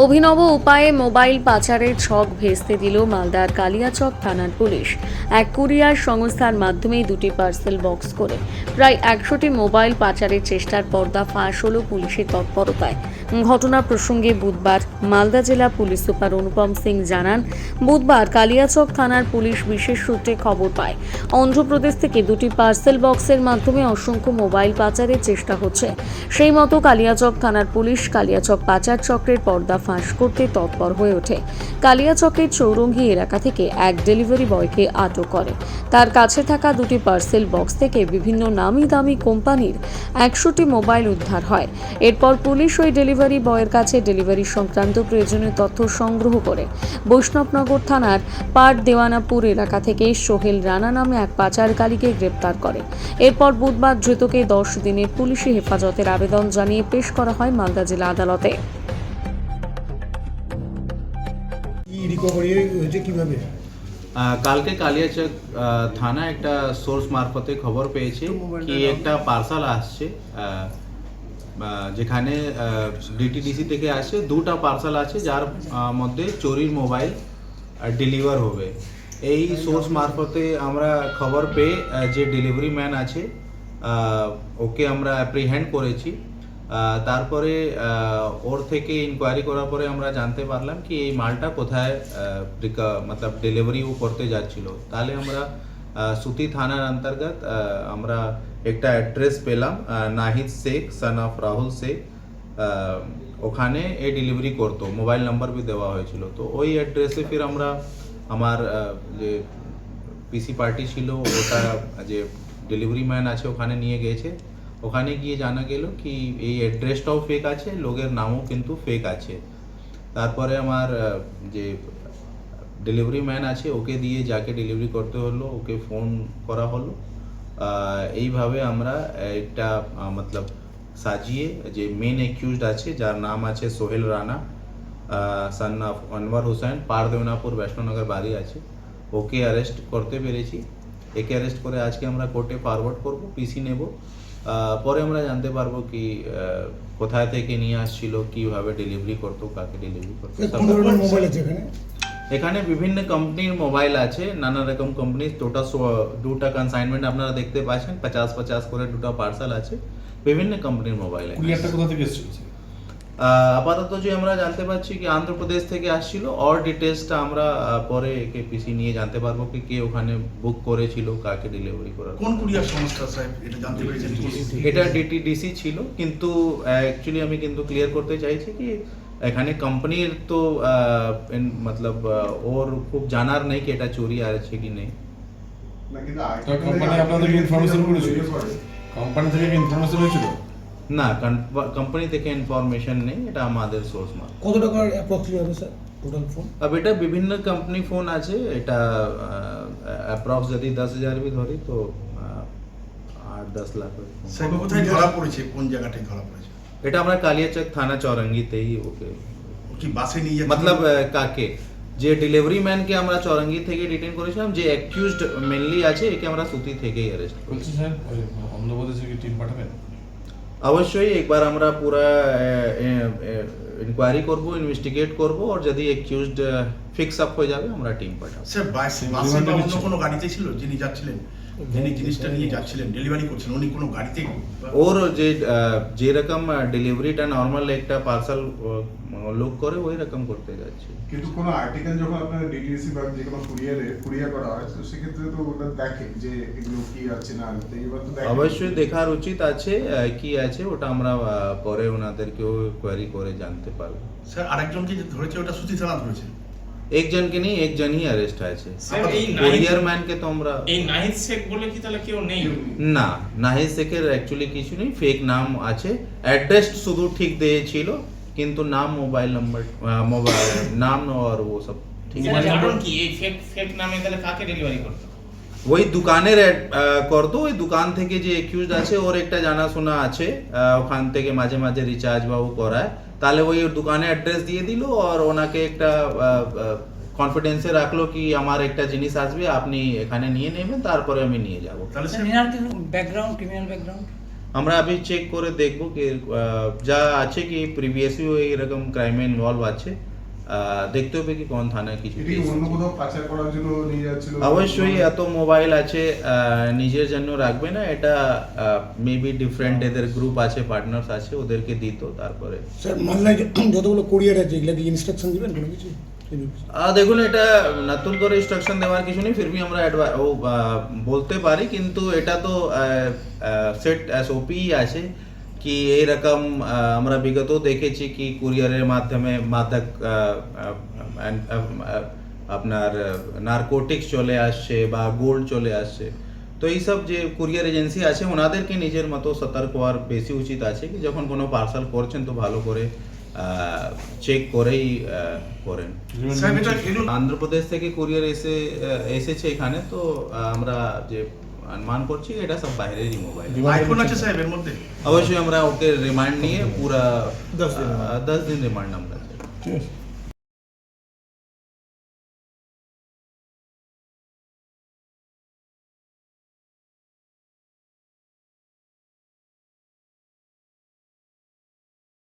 অভিনব উপায়ে মোবাইল পাচারের ছক ভেস্তে দিল মালদার কালিয়াচক থানার পুলিশ। এক কুরিয়ার সংস্থার মাধ্যমে দুটি পার্সেল বক্স করে প্রায় 100টি মোবাইল পাচারের চেষ্টার পর্দা ফাঁস হল পুলিশের তৎপরতায়। ঘটনা প্রসঙ্গে বুধবার মালদা জেলা পুলিশ সুপার অনুপম সিং জানান, বুধবার কালিয়াচক থানার পুলিশ বিশেষ সূত্রে খবর পায় অন্ধ্রপ্রদেশ থেকে দুটি পার্সেল বক্সের মাধ্যমে অসংখ্য মোবাইল পাচারের চেষ্টা হচ্ছে। সেই মতো কালিয়াচক থানার পুলিশ কালিয়াচক পাচার চক্রের পর্দা ফাঁস করতে তৎপর হয়ে ওঠে। কালিয়াচকের চৌরঙ্গি এলাকা থেকে এক ডেলিভারি বয়কে আটক করে। তার কাছে থাকা দুটি পার্সেল বক্স থেকে বিভিন্ন নামি দামি কোম্পানির 100টি মোবাইল উদ্ধার হয়। এরপর পুলিশ ওই ডেলিভারি বয়ের কাছে ডেলিভারি সংক্রান্ত প্রয়োজনীয় তথ্য সংগ্রহ করে বৈষ্ণবনগর থানার পাট দেওয়ানাপুর এলাকা থেকে সোহেল রানা নামে এক পাচারকারীকে গ্রেপ্তার করে। এরপর বুধবার ধৃতকে 10 দিনের পুলিশি হেফাজতের আবেদন জানিয়ে পেশ করা হয় মালদা জেলা আদালতে। কালকে কালিয়াচক থানা একটা সোর্স মারফতে খবর পেয়েছে কি একটা পার্সেল আসছে, যেখানে ডিটিডিসি থেকে আসছে। দুটা পার্সেল আছে যার মধ্যে চোরির মোবাইল ডেলিভার হবে। এই সোর্স মারফতে আমরা খবর পেয়ে যে ডেলিভারি ম্যান আছে ওকে আমরা অ্যাপ্রিহেন্ড করেছি। তারপরে ওর থেকে ইনকোয়ারি করার পরে আমরা জানতে পারলাম কি এই মালটা কোথায় মতলব ডেলিভারি ও করতে যাচ্ছিল। তাহলে আমরা সুতি থানার অন্তর্গত আমরা একটা অ্যাড্রেস পেলাম, নাহিদ শেখ সন অফ রাহুল শেখ, ওখানে এই ডেলিভারি করতো, মোবাইল নাম্বার भी দেওয়া হয়েছিল। তো ওই অ্যাড্রেসে ফির আমরা আমার যে পিসি পার্টি ছিল ওটা যে ডেলিভারি ম্যান আছে ওখানে নিয়ে গেছে। ওখানে গিয়ে জানা গেল কি এই অ্যাড্রেসটাও ফেক আছে, লোকের নামও কিন্তু ফেক আছে। তারপরে আমার যে ডেলিভারি ম্যান আছে ওকে দিয়ে যাকে ডেলিভারি করতে হলো ওকে ফোন করা হলো। এইভাবে আমরা একটা মতলব সাজিয়ে যে মেন অ্যাকিউজড আছে যার নাম আছে সোহেল রানা সন অফ আনওয়ার হোসেন, পার দেওনাপুর বৈষ্ণবনগর বাড়ি আছে, ওকে অ্যারেস্ট করতে পেরেছি। একে অ্যারেস্ট করে আজকে আমরা কোর্টে ফরওয়ার্ড করব, পিসি নেব। পরে আমরা জানতে পারবো কি কোথায় থেকে নিয়ে আসছিল, কিভাবে ডেলিভারি করতো, কাকে ডেলিভারি করতো। এখানে বিভিন্ন কোম্পানির মোবাইল আছে, নানা রকম কোম্পানি। টোটাল দুটা কনসাইনমেন্ট আপনারা দেখতে পাচ্ছেন, 50-50 করে দুটো পার্সেল আছে, বিভিন্ন কোম্পানির মোবাইল আছে। কুরিয়ারটা কোথা থেকে এসেছিল? আপাতত যে আমরা জানতে পারছি কি অন্ধ্রপ্রদেশ থেকে আসছিল। আর ডিটেলসটা আমরা পরে একে পিসি নিয়ে জানতে পারবো কি কে ওখানে বুক করেছিল, কাকে ডেলিভারি করার। কোন কুরিয়ার সংস্থা সাহেব এটা জানতে পেরেছেন? এটা ডিটিডিসি ছিল, কিন্তু অ্যাকচুয়ালি আমি কিন্তু ক্লিয়ার করতে চাইছি কি এখানে কোম্পানির তো মতলব ওর খুব জানার নেই কি এটা চুরি আছে কি নেই। কোম্পানি আপনাদেরকে ইনফরমেশন করেছিল? কোম্পানি থেকে ইনফরমেশন হয়েছিল? না, কোম্পানি থেকে ইনফরমেশন নেই, এটা আমাদের সোর্স মার। কত টাকার অ্যাপ্রক্সিমেট হবে স্যার টোটাল ফোন? এটা বিভিন্ন কোম্পানি ফোন আছে, এটা অ্যাপ্রক্স যদি 10,000 भी ধরি তো 8-10 লাখ। স্যার কোথায় ধরা পড়েছে, কোন জায়গাটায় ধরা পড়েছে? এটা আমরা কালিয়াচক থানা চৌরঙ্গিতেই ওকে কি বাসে নিয়ে যাচ্ছে? মতলব কাকে যে ডেলিভারি ম্যানকে আমরা চৌরঙ্গি থেকে ডিটেইন করেছিলাম, যে অ্যাকিউজড মেনলি আছে একে আমরা সুতি থেকেই অ্যারেস্ট করেছি। বলছি স্যার অন্ধ্রপ্রদেশ থেকে টিম পাঠাবেন? অবশ্যই একবার আমরা পুরা ইনকোয়ারি করব, ইনভেস্টিগেট করব, আর যদি অ্যাকিউজড ফিক্স আপ হয়ে যাবে আমরা টিম পাঠাবো। স্যার বাসে বা অন্য কোনো গাড়িতে ছিল যিনি যাচ্ছিলেন, যিনি জিনিসটা নিয়ে যাচ্ছিলেন, ডেলিভারি করছিলেন, উনি কোনো গাড়িতে? ওর যে রকম ডেলিভারিটা নর্মাল একটা পার্সেল লোক করে ওই রকম করতে যাচ্ছে। কিন্তু কোনো আর্টিকেল যখন আপনার ডিটিসি বা যে কোনো কুরিয়ার করা হয় তো সেক্ষেত্রে তো ওটা দেখে যে এগুলো কি আছে না আছে, এবার তো দেখে। অবশ্যই দেখার উচিত আছে কি আছে, ওটা আমরা পরে ওনাদেরকেও কোয়ারি করে জানতে পারবো। স্যার আরেকজনকে যে ধরেছে ওটা সুতি থানা ধরেছে? একজনকে নেই, একজনই অ্যারেস্ট হয়েছে। স্যার এই কুরিয়ার ম্যানকে তো আমরা এই নাহিদ শেখ বলে কি তাহলে কেউ নেই? না, নাহিদ শেখের অ্যাকচুয়ালি কিছু নেই, ফেক নাম আছে, অ্যাড্রেস শুধু ঠিক দিয়েছিল কিন্তু নাম মোবাইল নাম্বার নাম আর ও সব ঠিক স্যার কারণ কি এই ফেক নামে তাহলে কাকে ডেলিভারি করতে? ওই দোকানের করতো, ওই দোকান থেকে যে অ্যাকিউজড আছে ওর একটা জানাশোনা আছে, ওখান থেকে মাঝে মাঝে রিচার্জ বা ও করায়, তাহলে ওই দোকানে অ্যাড্রেস দিয়ে দিল আর ওনাকে একটা কনফিডেন্সে রাখলো কি আমার একটা জিনিস আসবে, আপনি এখানে নিয়ে নেবেন, তারপরে আমি নিয়ে যাব। তাহলে স্যার এনার কি ব্যাকগ্রাউন্ড, ক্রিমিনাল ব্যাকগ্রাউন্ড? আমরা আমি চেক করে দেখবো কি যা আছে কি প্রিভিয়াসলিও এরকম ক্রাইমে ইনভলভ আছে দেখতে হবে কি কোন থানায় কিছু এটা কি case অন্য আছে। কোথাও পাচার করার জন্য নিয়ে যাচ্ছিল? অবশ্যই এত মোবাইল আছে নিজের জন্য রাখবে না, এটা মেবি ডিফারেন্ট এদের গ্রুপ আছে, পার্টনার্স আছে, ওদেরকে দিত তারপরে। স্যার মালদায় যতগুলো কোরিয়ার আছে এগুলো কি ইনস্ট্রাকশন দিবেন কোনো কিছু? দেখুন এটা নতুন করে ইনস্ট্রাকশন দেওয়ার কিছু নেই, ফিরবি আমরা বলতে পারি, কিন্তু এটা তো সেট এসওপি আছে কি এইরকম আমরা বিগত দেখেছি কি কুরিয়ারের মাধ্যমে মাদক আপনার নারকোটিক্স চলে আসছে বা গোল্ড চলে আসছে। তো এইসব যে কুরিয়ার এজেন্সি আছে ওনাদেরকে নিজের মতো সতর্ক হওয়ার বেশি উচিত আছে কি যখন কোনো পার্সেল করছেন তো ভালো করে চেক করেই করেন। সাহেব এটা এগুলো আন্ধ্রপ্রদেশ থেকে কুরিয়ার এসেছে এখানে, তো আমরা যে অনুমান করছি এটা সব বাইরেরই মোবাইল। আইফোন আছে সাহেব এর মধ্যে? অবশ্যই আমরা ওকে রিমান্ড নিয়ে পুরা 10 দিন রিমান্ড আমরা চাই। ঠিক আছে।